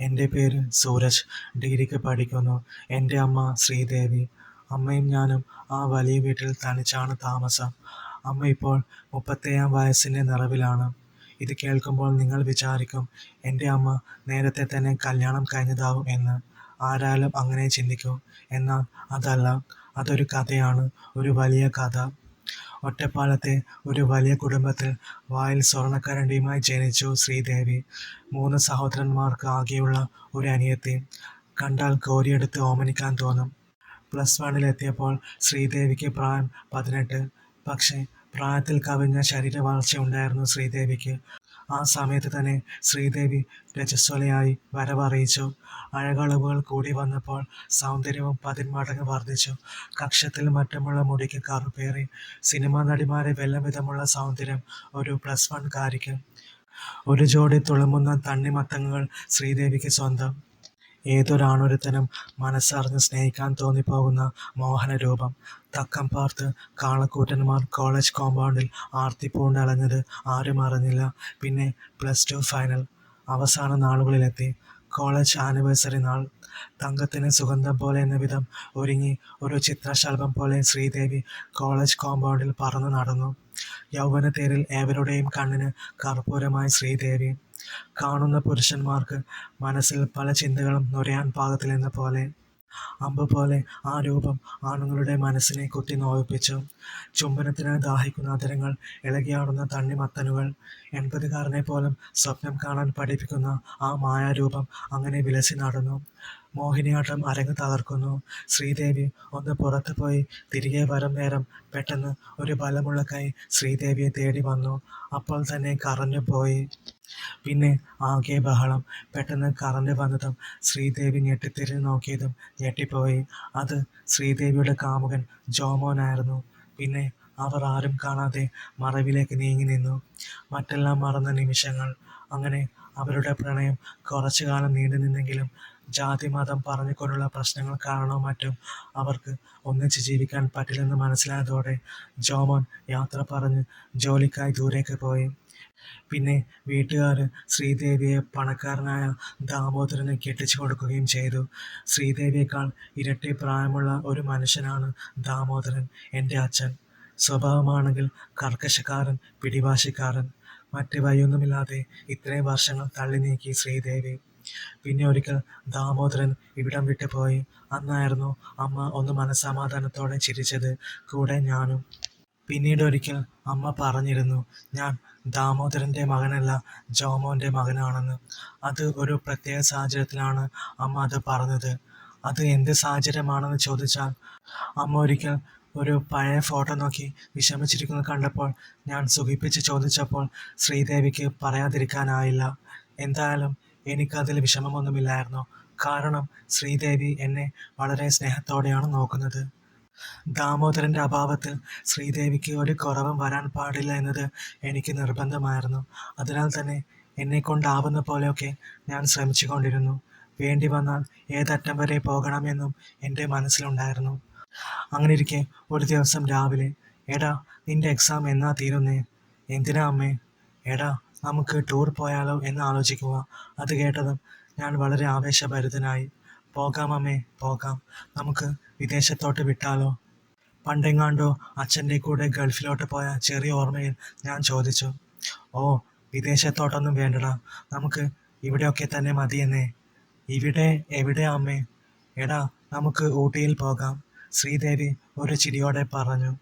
എൻ്റെ പേര് സൂരജ്. ഡിഗ്രിക്ക് പഠിക്കുന്നു. എൻ്റെ അമ്മ ശ്രീദേവി. അമ്മയും ഞാനും ആ വലിയ വീട്ടിൽ തനിച്ചാണ് താമസം. അമ്മ ഇപ്പോൾ 37-ാം വയസ്സിൻ്റെ നിറവിലാണ്. ഇത് കേൾക്കുമ്പോൾ നിങ്ങൾ വിചാരിക്കും എൻ്റെ അമ്മ നേരത്തെ തന്നെ കല്യാണം കഴിഞ്ഞതാവും എന്ന്. ആരായാലും അങ്ങനെ ചിന്തിക്കും. എന്നാൽ അതല്ല. അതൊരു കഥയാണ്, ഒരു വലിയ കഥ. ഒറ്റപ്പാലത്തെ ഒരു വലിയ കുടുംബത്തിൽ വായിൽ സ്വർണ്ണക്കരണ്ടിയുമായി ജനിച്ചു ശ്രീദേവി. 3 സഹോദരന്മാർക്ക് ആകെയുള്ള ഒരു അനിയത്തി. കണ്ടാൽ കോരിയെടുത്ത് ഓമനിക്കാൻ തോന്നും. +1-ലെത്തിയപ്പോൾ ശ്രീദേവിക്ക് പ്രായം 18. പക്ഷേ പ്രായത്തിൽ കവിഞ്ഞ ശരീരവളർച്ചയുണ്ടായിരുന്നു ശ്രീദേവിക്ക്. ആ സമയത്ത് തന്നെ ശ്രീദേവി രജസ്വലയായി വരവറിയിച്ചു. അഴകളവുകൾ കൂടി വന്നപ്പോൾ സൗന്ദര്യവും 10 മടങ്ങ് വർദ്ധിച്ചു. കക്ഷത്തിൽ മറ്റുമുള്ള മുടിക്ക് കറുപ്പേറി. സിനിമാ നടിമാരെ വെല്ലും വിധമുള്ള സൗന്ദര്യം ഒരു +1-കാരിക്ക്. ഒരു ജോഡി തുളുമ്പുന്ന തണ്ണിമത്തങ്ങകൾ ശ്രീദേവിക്ക് സ്വന്തം. ഏതൊരാണൊരുത്തനും മനസ്സറിഞ്ഞ് സ്നേഹിക്കാൻ തോന്നിപ്പോകുന്ന മോഹനരൂപം. തക്കം പാർത്ത് കാളക്കൂറ്റന്മാർ കോളേജ് കോമ്പൗണ്ടിൽ ആർത്തിപ്പൂണ്ടലഞ്ഞത് ആരും അറിഞ്ഞില്ല. പിന്നെ +2 ഫൈനൽ അവസാന നാളുകളിലെത്തി. കോളേജ് ആനിവേഴ്സറി നാൾ. തങ്കത്തിന് സുഗന്ധം പോലെ എന്ന വിധം ഒരുങ്ങി ഒരു ചിത്രശലഭം പോലെ ശ്രീദേവി കോളേജ് കോമ്പൗണ്ടിൽ പറന്നു നടന്നു. യൗവനത്തേരിൽ ഏവരുടെയും കണ്ണിന് കർപ്പൂരമായി ശ്രീദേവി. കാണുന്ന പുരുഷന്മാർക്ക് മനസ്സിൽ പല ചിന്തകളും നുരയാൻ പാകത്തിലെന്ന പോലെ. അമ്പ് പോലെ ആ രൂപം ആണുങ്ങളുടെ മനസ്സിനെ കുത്തി നോവിപ്പിച്ചു. ചുംബനത്തിനായി ദാഹിക്കുന്ന അതരങ്ങൾ, ഇളകിയാടുന്ന തണ്ണിമത്തനുകൾ. 80-കാരനെ പോലും സ്വപ്നം കാണാൻ പഠിപ്പിക്കുന്ന ആ മായാരൂപം അങ്ങനെ വിലസി നടന്നു. മോഹിനിയാട്ടം അരങ്ങ് തകർക്കുന്നു. ശ്രീദേവി ഒന്ന് പുറത്തു പോയി തിരികെ വരും നേരം പെട്ടെന്ന് ഒരു ബലമുള്ള കൈ ശ്രീദേവിയെ തേടി വന്നു. അപ്പോൾ തന്നെ കറഞ്ഞു പോയി. പിന്നെ ആകെ ബഹളം. പെട്ടെന്ന് കറണ്ട് വന്നതും ശ്രീദേവി ഞെട്ടിത്തിരിഞ്ഞ് നോക്കിയതും ഞെട്ടിപ്പോയി. അത് ശ്രീദേവിയുടെ കാമുകൻ ജോമോനായിരുന്നു. പിന്നെ അവർ ആരും കാണാതെ മറവിലേക്ക് നീങ്ങി നിന്നു. മറ്റെല്ലാം മറന്ന നിമിഷങ്ങൾ. അങ്ങനെ അവരുടെ പ്രണയം കുറച്ചു കാലം നീണ്ടു നിന്നെങ്കിലും ജാതി മതം പറഞ്ഞുകൊണ്ടുള്ള പ്രശ്നങ്ങൾ കാരണമോ മറ്റും അവർക്ക് ഒന്നിച്ച് ജീവിക്കാൻ പറ്റില്ലെന്ന് മനസ്സിലായതോടെ ജോമോൻ യാത്ര പറഞ്ഞ് ജോലിക്കായി ദൂരേക്ക് പോയി. പിന്നെ വീട്ടുകാർ ശ്രീദേവിയെ പണക്കാരനായ ദാമോദരന് കെട്ടിച്ചു കൊടുക്കുകയും ചെയ്തു. ശ്രീദേവിയേക്കാൾ ഇരട്ടി പ്രായമുള്ള ഒരു മനുഷ്യനാണ് ദാമോദരൻ, എൻ്റെ അച്ഛൻ. സ്വഭാവമാണെങ്കിൽ കർക്കശക്കാരൻ, പിടിവാശിക്കാരൻ. മറ്റ് വഴിയൊന്നുമില്ലാതെ ഇത്രയും വർഷങ്ങൾ തള്ളി നീക്കി ശ്രീദേവി. പിന്നെ ഒരിക്കൽ ദാമോദരൻ ഇവിടം വിട്ടു പോയി. അന്നായിരുന്നു അമ്മ ഒന്ന് മനസ്സമാധാനത്തോടെ ചിരിച്ചത്, കൂടെ ഞാനും. പിന്നീടൊരിക്കൽ അമ്മ പറഞ്ഞിരുന്നു, ഞാൻ ദാമോദരൻ്റെ മകനല്ല, ജോമോൻ്റെ മകനാണെന്ന്. അത് ഒരു പ്രത്യേക സാഹചര്യത്തിലാണ് അമ്മ അത് പറഞ്ഞത്. അത് എന്ത് സാഹചര്യമാണെന്ന് ചോദിച്ചാൽ, അമ്മ ഒരിക്കൽ ഒരു പഴയ ഫോട്ടോ നോക്കി വിഷമിച്ചിരിക്കുന്നത് കണ്ടപ്പോൾ ഞാൻ സുഖിപ്പിച്ച് ചോദിച്ചപ്പോൾ ശ്രീദേവിക്ക് പറയാതിരിക്കാനായില്ല. എന്തായാലും എനിക്കതിൽ വിഷമമൊന്നുമില്ലായിരുന്നു. കാരണം ശ്രീദേവി എന്നെ വളരെ സ്നേഹത്തോടെയാണ് നോക്കുന്നത്. ദാമോദരൻ്റെ അഭാവത്തിൽ ശ്രീദേവിക്ക് ഒരു കുറവും വരാൻ പാടില്ല എന്നത് എനിക്ക് നിർബന്ധമായിരുന്നു. അതിനാൽ തന്നെ എന്നെക്കൊണ്ടാവുന്ന പോലെയൊക്കെ ഞാൻ ശ്രമിച്ചുകൊണ്ടിരുന്നു. വേണ്ടി വന്നാൽ ഏതറ്റം വരെ പോകണമെന്നും എൻ്റെ മനസ്സിലുണ്ടായിരുന്നു. അങ്ങനെയിരിക്കെ ഒരു ദിവസം രാവിലെ, എടാ നിൻ്റെ എക്സാം എന്നാ തീരുന്നേ? എന്തിനാ അമ്മേ? എടാ നമുക്ക് ടൂർ പോയാലോ എന്ന് ആലോചിക്കുക. അത് കേട്ടതും ഞാൻ വളരെ ആവേശഭരിതനായി. പോകാം അമ്മേ, പോകാം. നമുക്ക് വിദേശത്തോട്ട് വിട്ടാലോ? പണ്ടെങ്ങാണ്ടോ അച്ഛൻ്റെ കൂടെ ഗൾഫിലോട്ട് പോയ ചെറിയ ഓർമ്മയിൽ ഞാൻ ചോദിച്ചു. ഓ, വിദേശത്തോട്ടൊന്നും വേണ്ടടാ, നമുക്ക് ഇവിടെയൊക്കെ തന്നെ മതിയെന്നേ. ഇവിടെ എവിടെയാ അമ്മേ? എടാ നമുക്ക് ഊട്ടിയിൽ പോകാം, ശ്രീദേവി ഒരു ചിരിയോടെ പറഞ്ഞു.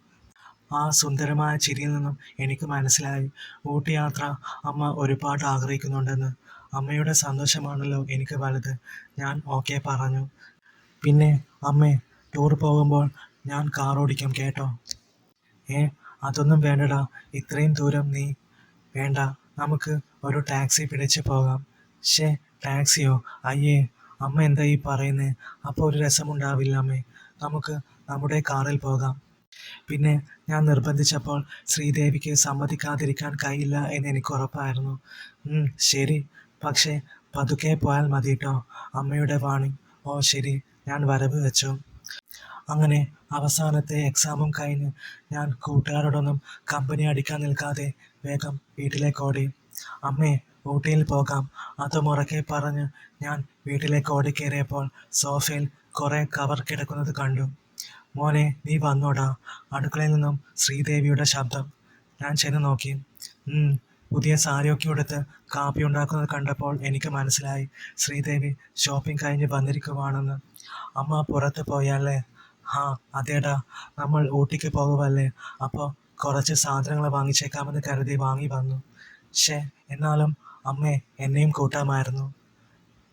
ആ സുന്ദരമായ ചിരിയിൽ നിന്നും എനിക്ക് മനസ്സിലായി ഊട്ടി യാത്ര അമ്മ ഒരുപാട് ആഗ്രഹിക്കുന്നുണ്ടെന്ന്. അമ്മയുടെ സന്തോഷമാണല്ലോ എനിക്ക് വലുത്. ഞാൻ ഓക്കെ പറഞ്ഞു. പിന്നെ അമ്മേ, ടൂർ പോകുമ്പോൾ ഞാൻ കാർ ഓടിക്കും കേട്ടോ. അതൊന്നും വേണ്ടടാ, ഇത്രയും ദൂരം നീ. വേണ്ട, നമുക്ക് ഒരു ടാക്സി പിടിച്ച് പോകാം. ടാക്സിയോ? അയ്യേ, അമ്മ എന്താ ഈ പറയുന്നേ? അപ്പോൾ ഒരു രസമുണ്ടാവില്ല അമ്മേ. നമുക്ക് നമ്മുടെ കാറിൽ പോകാം. പിന്നെ ഞാൻ നിർബന്ധിച്ചപ്പോൾ ശ്രീദേവിക്ക് സമ്മതിക്കാതിരിക്കാൻ കഴിയില്ല എന്ന് എനിക്ക് ഉറപ്പായിരുന്നു. ശരി, പക്ഷേ പതുക്കെ പോയാൽ മതി കേട്ടോ, അമ്മയുടെ വാണിംഗ്. ഓ ശരി, ഞാൻ വരവ് വെച്ചു. അങ്ങനെ അവസാനത്തെ എക്സാമും കഴിഞ്ഞ് ഞാൻ കൂട്ടുകാരോടൊന്നും കമ്പനി അടിക്കാൻ നിൽക്കാതെ വേഗം വീട്ടിലേക്ക് ഓടി. അമ്മേ, ഊട്ടിയിൽ പോകാം. അതും ഉറക്കെ പറഞ്ഞ് ഞാൻ വീട്ടിലേക്ക് ഓടിക്കേറിയപ്പോൾ സോഫയിൽ കുറേ കവർ കിടക്കുന്നത് കണ്ടു. മോനെ, നീ വന്നോടാ. അടുക്കളയിൽ നിന്നും ശ്രീദേവിയുടെ ശബ്ദം. ഞാൻ ചെന്ന് നോക്കി. പുതിയ സാരിയൊക്കെ ഉടുത്ത് കാപ്പി ഉണ്ടാക്കുന്നത് കണ്ടപ്പോൾ എനിക്ക് മനസ്സിലായി ശ്രീദേവി ഷോപ്പിംഗ് കഴിഞ്ഞ് വന്നിരിക്കുവാണെന്ന്. അമ്മ പുറത്ത് പോയല്ലേ? ഹാ അതേടാ, നമ്മൾ ഊട്ടിക്ക് പോകുമല്ലേ, അപ്പോൾ കുറച്ച് സാധനങ്ങൾ വാങ്ങിച്ചേക്കാമെന്ന് കരുതി വാങ്ങി വന്നു. എന്നാലും അമ്മേ, എന്നെയും കൂട്ടാമായിരുന്നു.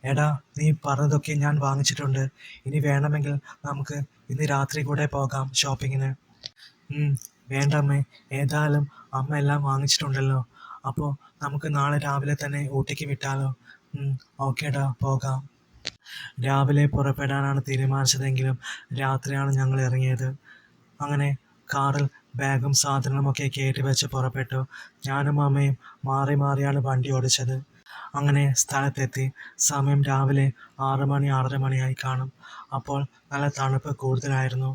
എടാ, നീ പറഞ്ഞതൊക്കെ ഞാൻ വാങ്ങിച്ചിട്ടുണ്ട്. ഇനി വേണമെങ്കിൽ നമുക്ക് ഇന്ന് രാത്രി കൂടെ പോകാം ഷോപ്പിങ്ങിന്. വേണ്ടമ്മേ, ഏതായാലും അമ്മ എല്ലാം വാങ്ങിച്ചിട്ടുണ്ടല്ലോ. അപ്പോൾ നമുക്ക് നാളെ രാവിലെ തന്നെ ഊട്ടിക്ക് വിട്ടാലോ? ഓക്കേടാ, പോകാം. രാവിലെ പുറപ്പെടാനാണ് തീരുമാനിച്ചതെങ്കിലും രാത്രിയാണ് ഞങ്ങൾ ഇറങ്ങിയത്. അങ്ങനെ കാറിൽ ബാഗും സാധനങ്ങളുമൊക്കെ കയറ്റി വെച്ച് പുറപ്പെട്ടു. ഞാനും അമ്മയും മാറി മാറിയാണ് വണ്ടി ഓടിച്ചത്. അങ്ങനെ സ്ഥലത്തെത്തി. സമയം രാവിലെ 6 മണി 6:30 മണിയായി കാണും. അപ്പോൾ നല്ല തണുപ്പ് കൂടുതലായിരുന്നു.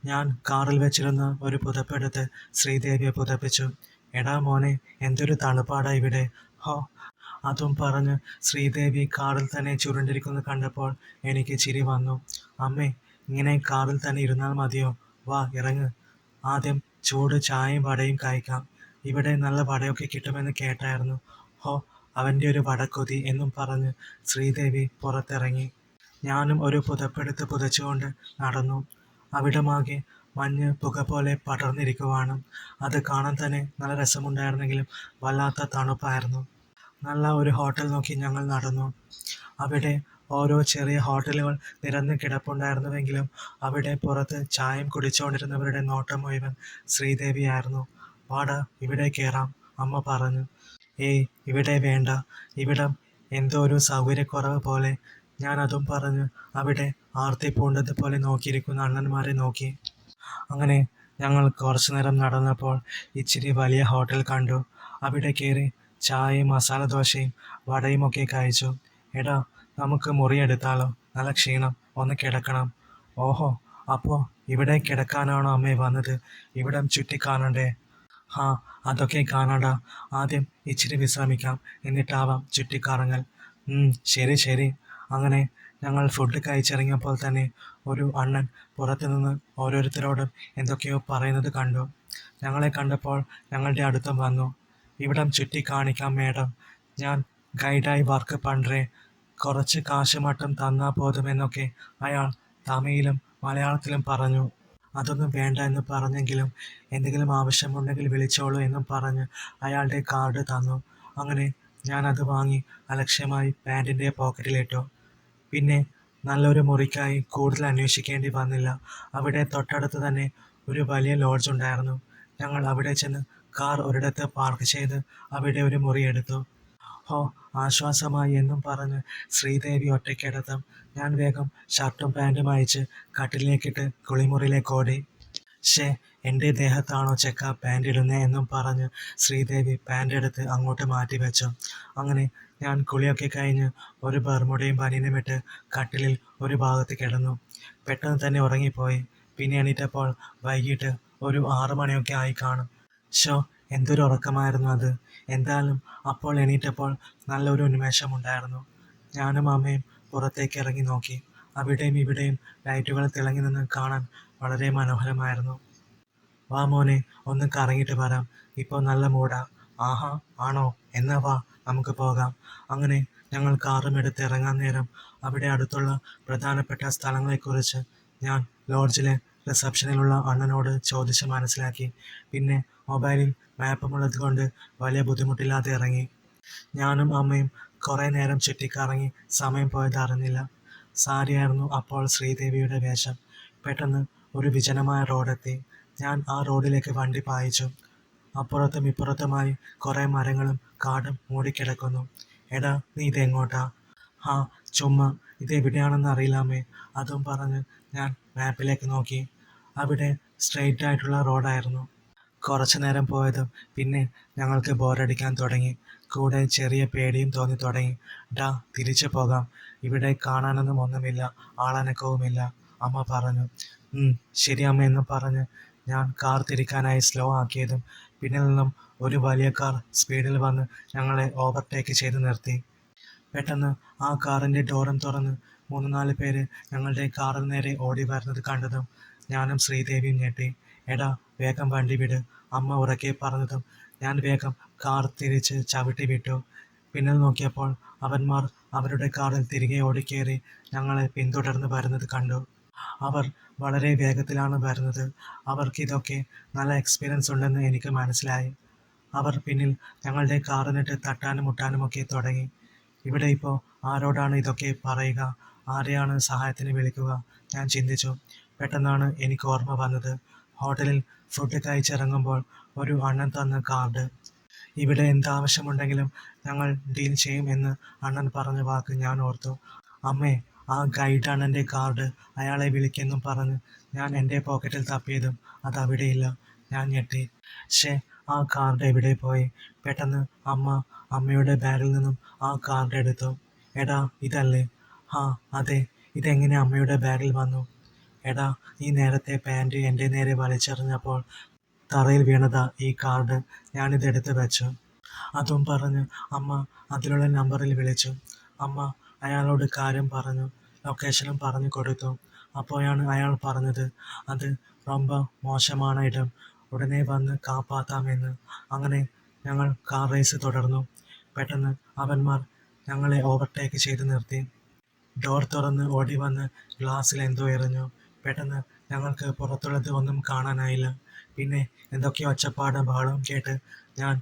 ഞാൻ കാറിൽ വെച്ചിരുന്ന ഒരു പുതപ്പെടുത്ത് ശ്രീദേവിയെ പുതപ്പിച്ചു. എടാ മോനെ, എന്തൊരു തണുപ്പാടാ ഇവിടെ. ഹോ. അതും പറഞ്ഞ് ശ്രീദേവി കാറിൽ തന്നെ ചുരുണ്ടിരിക്കുന്നത് കണ്ടപ്പോൾ എനിക്ക് ചിരി വന്നു. അമ്മേ, ഇങ്ങനെ കാറിൽ തന്നെ ഇരുന്നാൽ മതിയോ? വാ, ഇറങ്ങ്. ആദ്യം ചൂട് ചായയും വടയും കഴിക്കാം. ഇവിടെ നല്ല വടയൊക്കെ കിട്ടുമെന്ന് കേട്ടായിരുന്നു. ഹോ, അവൻ്റെ ഒരു വടക്കൊതി എന്നും പറഞ്ഞ് ശ്രീദേവി പുറത്തിറങ്ങി. ഞാനും ഒരു പുതപ്പെടുത്ത് പുതച്ചുകൊണ്ട് നടന്നു. അവിടമാകെ മഞ്ഞ് പുക പോലെ പടർന്നിരിക്കുവാണ്. അത് കാണാൻ തന്നെ നല്ല രസമുണ്ടായിരുന്നെങ്കിലും വല്ലാത്ത തണുപ്പായിരുന്നു. നല്ല ഒരു ഹോട്ടൽ നോക്കി ഞങ്ങൾ നടന്നു. അവിടെ ഓരോ ചെറിയ ഹോട്ടലുകൾ നിരന്ന് കിടപ്പുണ്ടായിരുന്നുവെങ്കിലും അവിടെ പുറത്ത് ചായം കുടിച്ചുകൊണ്ടിരുന്നവരുടെ നോട്ടം മുഴുവൻ ശ്രീദേവിയായിരുന്നു. വാടാ, ഇവിടെ കയറാം, അമ്മ പറഞ്ഞു. ഏയ്, ഇവിടെ വേണ്ട. ഇവിടം എന്തോ ഒരു സൗകര്യക്കുറവ് പോലെ. ഞാൻ അതും പറഞ്ഞ് അവിടെ ആർത്തി പൂണ്ടതുപോലെ നോക്കിയിരിക്കുന്ന അണ്ണന്മാരെ നോക്കി. അങ്ങനെ ഞങ്ങൾ കുറച്ചു നേരം നടന്നപ്പോൾ ഇച്ചിരി വലിയ ഹോട്ടൽ കണ്ടു. അവിടെ കയറി ചായയും മസാല ദോശയും വടയും ഒക്കെ കഴിച്ചു. എടാ, നമുക്ക് മുറിയെടുത്താലോ? നല്ല ക്ഷീണം, ഒന്ന് കിടക്കണം. ഓഹോ, അപ്പോൾ ഇവിടെ കിടക്കാനാണോ അമ്മേ വന്നത്? ഇവിടം ചുറ്റി കാണണ്ടേ? ഹാ, അതൊക്കെ കാണാടാ. ആദ്യം ഇച്ചിരി വിശ്രമിക്കാം, എന്നിട്ടാവാം ചുറ്റിക്കറങ്ങൽ. ശരി ശരി. അങ്ങനെ ഞങ്ങൾ ഫുഡ് കഴിച്ചിറങ്ങിയപ്പോൾ തന്നെ ഒരു അണ്ണൻ പുറത്തുനിന്ന് ഓരോരുത്തരോടും എന്തൊക്കെയോ പറയുന്നത് കണ്ടു. ഞങ്ങളെ കണ്ടപ്പോൾ ഞങ്ങളുടെ അടുത്തും വന്നു. ഇവിടം ചുറ്റി കാണിക്കാം മേഡം, ഞാൻ ഗൈഡായി വർക്ക് പണ്ടേ, കുറച്ച് കാശ് മട്ടും തന്നാൽ പോതുമെന്നൊക്കെ അയാൾ തമിഴിലും മലയാളത്തിലും പറഞ്ഞു. അതൊന്നും വേണ്ട എന്ന് പറഞ്ഞെങ്കിലും എന്തെങ്കിലും ആവശ്യമുണ്ടെങ്കിൽ വിളിച്ചോളൂ എന്നും പറഞ്ഞ് അയാളുടെ കാർഡ് തന്നു. അങ്ങനെ ഞാൻ അത് വാങ്ങി അലക്ഷ്യമായി പാൻറ്റിൻ്റെ പോക്കറ്റിലിട്ടു. പിന്നെ നല്ലൊരു മുറിക്കായി കൂടുതൽ അന്വേഷിക്കേണ്ടി വന്നില്ല. അവിടെ തൊട്ടടുത്ത് തന്നെ ഒരു വലിയ ലോഡ്ജ് ഉണ്ടായിരുന്നു. ഞങ്ങൾ അവിടെ ചെന്ന് കാർ ഒരിടത്ത് പാർക്ക് ചെയ്ത് അവിടെ ഒരു മുറി എടുത്തു. ഹോ, ആശ്വാസമായി എന്നും പറഞ്ഞ് ശ്രീദേവി ഒറ്റയ്ക്കിടത്തും ഞാൻ വേഗം ഷർട്ടും പാൻറ്റും അയച്ച് കട്ടിലേക്കിട്ട് കുളിമുറിയിലേക്ക് ഓടി. എൻ്റെ ദേഹത്താണോ ചെക്ക പാൻറ് ഇടുന്നേ എന്നും പറഞ്ഞ് ശ്രീദേവി പാൻറ് എടുത്ത് അങ്ങോട്ട് മാറ്റി വെച്ചു. അങ്ങനെ ഞാൻ കുളിയൊക്കെ കഴിഞ്ഞ് ഒരു ബർമുടയും ബനിയനും ഇട്ട് കട്ടിലിൽ ഒരു ഭാഗത്ത് കിടന്നു. പെട്ടെന്ന് തന്നെ ഉറങ്ങിപ്പോയി. പിന്നെ എണീറ്റപ്പോൾ വൈകിട്ട് ഒരു 6 മണിയൊക്കെ ആയി കാണും. എന്തൊരു ഉറക്കമായിരുന്നു അത്. എന്തായാലും അപ്പോൾ എണീറ്റപ്പോൾ നല്ലൊരു ഉന്മേഷമുണ്ടായിരുന്നു. ഞാനും അമ്മയും പുറത്തേക്ക് ഇറങ്ങി നോക്കി. അവിടെയും ഇവിടെയും ലൈറ്റുകൾ തിളങ്ങി നിന്ന് കാണാൻ വളരെ മനോഹരമായിരുന്നു. വാ മോനെ, ഒന്ന് കറങ്ങിയിട്ട് വരാം, ഇപ്പോൾ നല്ല മൂടാ. ആഹാ, ആണോ? എന്നാ വാ, നമുക്ക് പോകാം. അങ്ങനെ ഞങ്ങൾ കാറും എടുത്ത് ഇറങ്ങാൻ നേരം അവിടെ അടുത്തുള്ള പ്രധാനപ്പെട്ട സ്ഥലങ്ങളെക്കുറിച്ച് ഞാൻ ലോഡ്ജിലെ റിസപ്ഷനിലുള്ള അണ്ണനോട് ചോദിച്ച് മനസ്സിലാക്കി. പിന്നെ മൊബൈലിൽ മാപ്പുമുള്ളത് കൊണ്ട് വലിയ ബുദ്ധിമുട്ടില്ലാതെ ഇറങ്ങി. ഞാനും അമ്മയും കുറേ നേരം ചുറ്റിക്കറങ്ങി സമയം പോയത് അറിഞ്ഞില്ല. സാരിയായിരുന്നു അപ്പോൾ ശ്രീദേവിയുടെ വേഷം. പെട്ടെന്ന് ഒരു വിജനമായ റോഡെത്തി. ഞാൻ ആ റോഡിലേക്ക് വണ്ടി പായിച്ചു. അപ്പുറത്തും ഇപ്പുറത്തുമായി കുറേ മരങ്ങളും കാടും മൂടിക്കിടക്കുന്നു. എടാ, നീ ഇതെങ്ങോട്ടാ? ഹാ, ചുമ്മാ, ഇതെവിടെയാണെന്ന് അറിയില്ലാമേ. അതും പറഞ്ഞ് ഞാൻ മാപ്പിലേക്ക് നോക്കി. അവിടെ സ്ട്രെയിറ്റ് ആയിട്ടുള്ള റോഡായിരുന്നു. കുറച്ചു നേരം പോയതും പിന്നെ ഞങ്ങൾക്ക് ബോറടിക്കാൻ തുടങ്ങി. കൂടെ ചെറിയ പേടിയും തോന്നി തുടങ്ങി. തിരിച്ചു പോകാം, ഇവിടെ കാണാനൊന്നും ഒന്നുമില്ല, ആളനക്കവുമില്ല, അമ്മ പറഞ്ഞു. ശരി അമ്മ എന്നും പറഞ്ഞ് ഞാൻ കാർ തിരിക്കാനായി സ്ലോ ആക്കിയതും പിന്നിൽ നിന്നും ഒരു വലിയ കാർ സ്പീഡിൽ വന്ന് ഞങ്ങളെ ഓവർടേക്ക് ചെയ്ത് നിർത്തി. പെട്ടെന്ന് ആ കാറിൻ്റെ ഡോറും തുറന്ന് 3-4 പേര് ഞങ്ങളുടെ കാറിന് നേരെ ഓടി വരുന്നത് കണ്ടതും ഞാനും ശ്രീദേവിയും ഞെട്ടി. "എടാ, വേഗം വണ്ടി വിട്" അമ്മ ഉറക്കെ പറഞ്ഞതും ഞാൻ വേഗം കാർ തിരിച്ച് ചവിട്ടി വിട്ടു. പിന്നിൽ നോക്കിയപ്പോൾ അവന്മാർ അവരുടെ കാറിൽ തിരികെ ഓടിക്കേറി ഞങ്ങളെ പിന്തുടർന്ന് വരുന്നത് കണ്ടു. അവർ വളരെ വേഗത്തിലാണ് വരുന്നത്. അവർക്കിതൊക്കെ നല്ല എക്സ്പീരിയൻസ് ഉണ്ടെന്ന് എനിക്ക് മനസ്സിലായി. അവർ പിന്നിൽ ഞങ്ങളുടെ കാറിനിട്ട് തട്ടാനും മുട്ടാനുമൊക്കെ തുടങ്ങി. ഇവിടെ ഇപ്പോൾ ആരോടാണ് ഇതൊക്കെ പറയുക, ആരെയാണ് സഹായത്തിന് വിളിക്കുക? ഞാൻ ചിന്തിച്ചു. പെട്ടെന്നാണ് എനിക്ക് ഓർമ്മ വന്നത്, ഹോട്ടലിൽ ഫുഡ് കഴിച്ചിറങ്ങുമ്പോൾ ഒരു അണ്ണൻ തന്ന കാർഡ്. ഇവിടെ എന്താവശ്യമുണ്ടെങ്കിലും ഞങ്ങൾ ഡീൽ ചെയ്യും എന്ന് അണ്ണൻ പറഞ്ഞ വാക്ക് ഞാൻ ഓർത്തു. അമ്മേ, ആ ഗൈഡ് അണ്ണൻ്റെ കാർഡ് അയാളെ വിളിക്കെന്നും പറഞ്ഞ് ഞാൻ എൻ്റെ പോക്കറ്റിൽ തപ്പിയതും അതവിടെയില്ല. ഞാൻ ഞെട്ടി. "ശ്ശേ, ആ കാർഡ് എവിടെ പോയി?" പെട്ടെന്ന് അമ്മയുടെ ബാഗിൽ നിന്നും ആ കാർഡ് എടുത്തു. "എടാ, ഇതല്ലേ?" "ആ, അതെ. ഇതെങ്ങനെ അമ്മയുടെ ബാഗിൽ വന്നു?" "എടാ, ഈ നേരത്തെ പാൻറ് എൻ്റെ നേരെ വലിച്ചെറിഞ്ഞപ്പോൾ തറയിൽ വീണതാ ഈ കാർഡ്. ഞാനിതെടുത്ത് വെച്ചു." അതും പറഞ്ഞ് അമ്മ അതിലുള്ള നമ്പറിൽ വിളിച്ചു. അമ്മ അയാളോട് കാര്യം പറഞ്ഞു, ലൊക്കേഷനും പറഞ്ഞു കൊടുത്തു. അപ്പോഴാണ് അയാൾ പറഞ്ഞത്, "അത് ரொம்ப മോശമാണ് ഇടം, ഉടനെ വന്ന് കാപ്പാത്താമെന്ന്." അങ്ങനെ ഞങ്ങൾ കാർ റേസ് തുടർന്നു. പെട്ടെന്ന് അവന്മാർ ഞങ്ങളെ ഓവർടേക്ക് ചെയ്ത് നിർത്തി. ഡോർ തുറന്ന് ഓടി വന്ന് ഗ്ലാസ്സിൽ എന്തോ എറിഞ്ഞു. പെട്ടെന്ന് ഞങ്ങൾക്ക് പുറത്തുള്ളത് ഒന്നും കാണാനായില്ല. പിന്നെ എന്തൊക്കെയോ ഒച്ചപ്പാടും ബഹളവും കേട്ട് ഞാൻ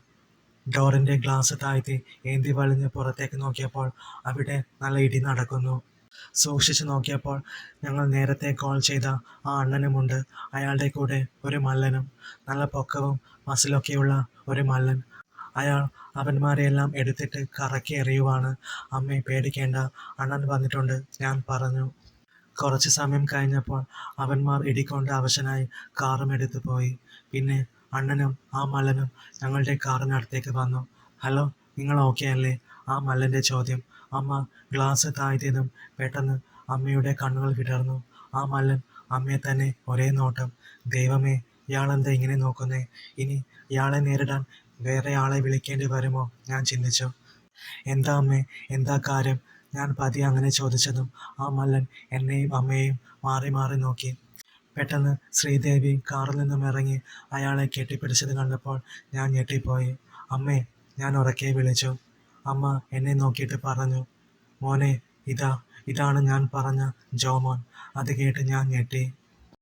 ഡോറിൻ്റെ ഗ്ലാസ് താഴ്ത്തി ഏന്തി വലിഞ്ഞ് പുറത്തേക്ക് നോക്കിയപ്പോൾ അവിടെ നല്ല ഇടി നടക്കുന്നു. സൂക്ഷിച്ചു നോക്കിയപ്പോൾ ഞങ്ങൾ നേരത്തെ കോൾ ചെയ്ത ആ അണ്ണനുമുണ്ട്. അയാളുടെ കൂടെ ഒരു മല്ലനും, നല്ല പൊക്കവും മസിലൊക്കെയുള്ള ഒരു മല്ലൻ. അയാൾ അവന്മാരെയെല്ലാം എടുത്തിട്ട് കറക്കി എറിയുവാണ്. "അമ്മേ, പേടിക്കേണ്ട, അണ്ണൻ വന്നിട്ടുണ്ട്" ഞാൻ പറഞ്ഞു. കുറച്ച് സമയം കഴിഞ്ഞപ്പോൾ അവന്മാർ ഇടികൊണ്ട് അവശനായി കാറും എടുത്തു പോയി. പിന്നെ അണ്ണനും ആ മല്ലനും ഞങ്ങളുടെ കാറിനടുത്തേക്ക് വന്നു. "ഹലോ, നിങ്ങൾ ഓക്കെ അല്ലേ?" ആ മല്ലൻ്റെ ചോദ്യം. അമ്മ ഗ്ലാസ് താഴ്ത്തിയതും പെട്ടെന്ന് അമ്മയുടെ കണ്ണുകൾ വിടർന്നു. ആ മല്ലൻ അമ്മയെ തന്നെ ഒരേ നോട്ടം. "ദൈവമേ, ഇയാളെന്താ ഇങ്ങനെ നോക്കുന്നേ? ഇനി ഇയാളെ നേരിടാൻ വേറെ ആളെ വിളിക്കേണ്ടി വരുമോ?" ഞാൻ ചിന്തിച്ചു. "എന്താ അമ്മേ, എന്താ കാര്യം?" ഞാൻ പതിയെ അങ്ങനെ ചോദിച്ചതും ആ മല്ലൻ എന്നെയും അമ്മയെയും മാറി മാറി നോക്കി. പെട്ടെന്ന് ശ്രീദേവി കാറിൽ നിന്നും ഇറങ്ങി അയാളെ കെട്ടിപ്പിടിച്ചത് കണ്ടപ്പോൾ ഞാൻ ഞെട്ടിപ്പോയി. "അമ്മേ," ഞാൻ ഉറക്കെ വിളിച്ചു. അമ്മ എന്നെ നോക്കിയിട്ട് പറഞ്ഞു, "മോനെ, ഇതാണ് ഞാൻ പറഞ്ഞ ജോമോൻ." അത് കേട്ട് ഞാൻ ഞെട്ടി.